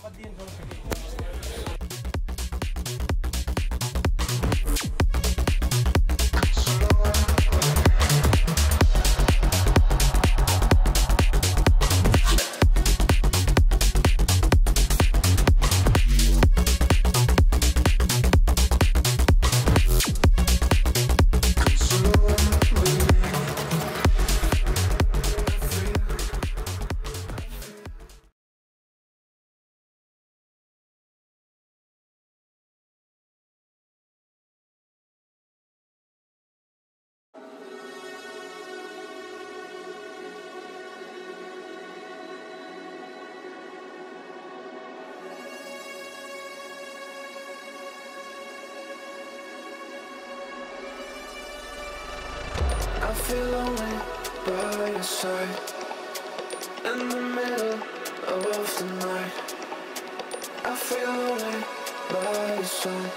I feel lonely by your side, in the middle of the night. I feel lonely by your side,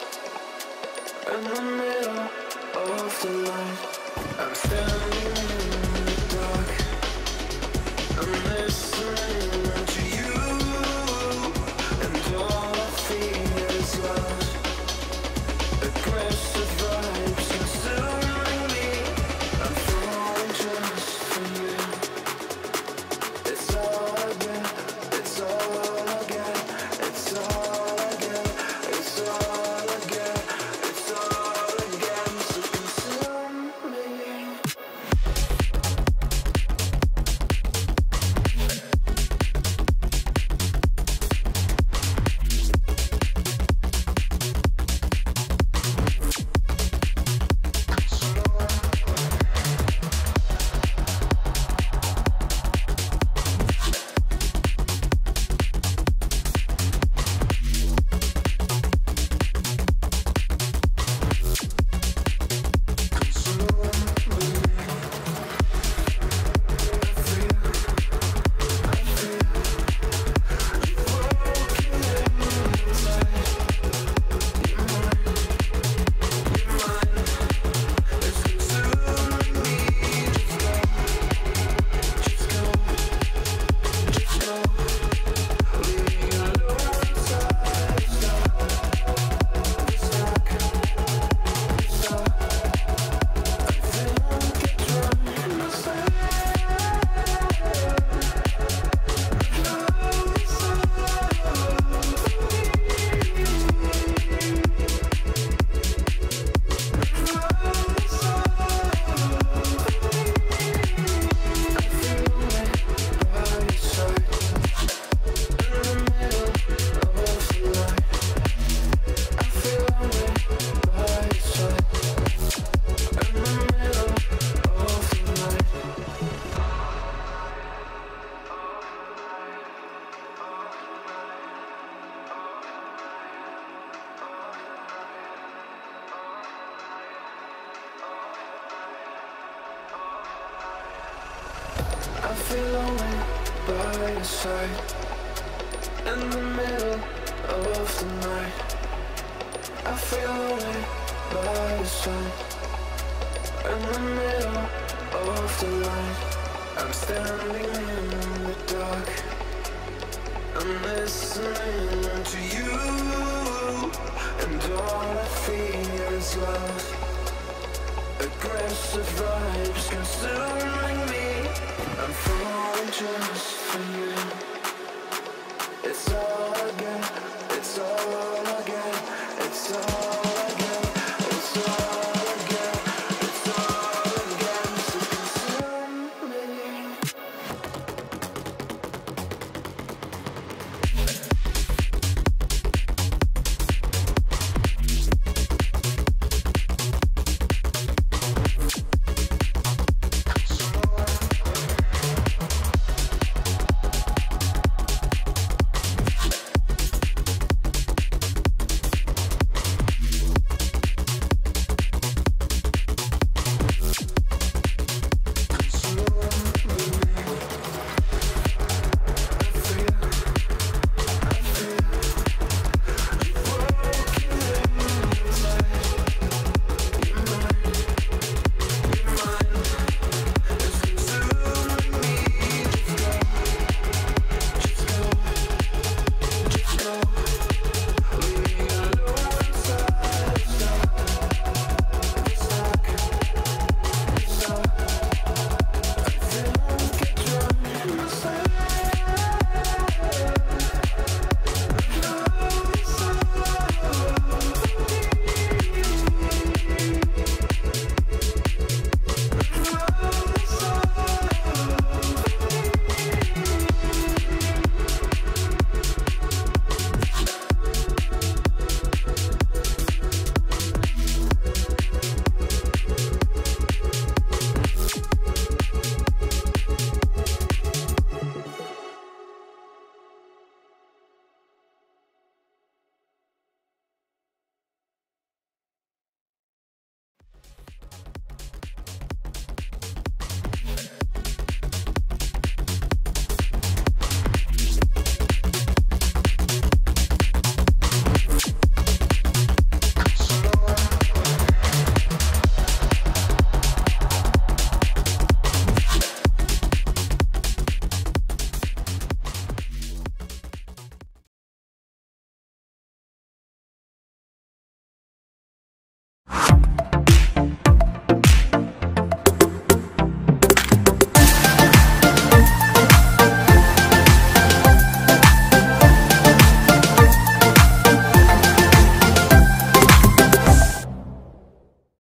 in the middle of the night. I'm standing in the dark, I'm listening to you, and all I feel is love. Aggressive vibes consuming me. I'm falling just for you. It's all I get, it's all I get, it's all I get, it's all I get, it's all I get. So consume me. I feel lonely by your side, in the middle of the night. I feel lonely by your side, in the middle of the light. I'm standing in the dark, I'm listening to you, and all I feel is love. Aggressive vibes consuming me. I'm falling just for you. It's all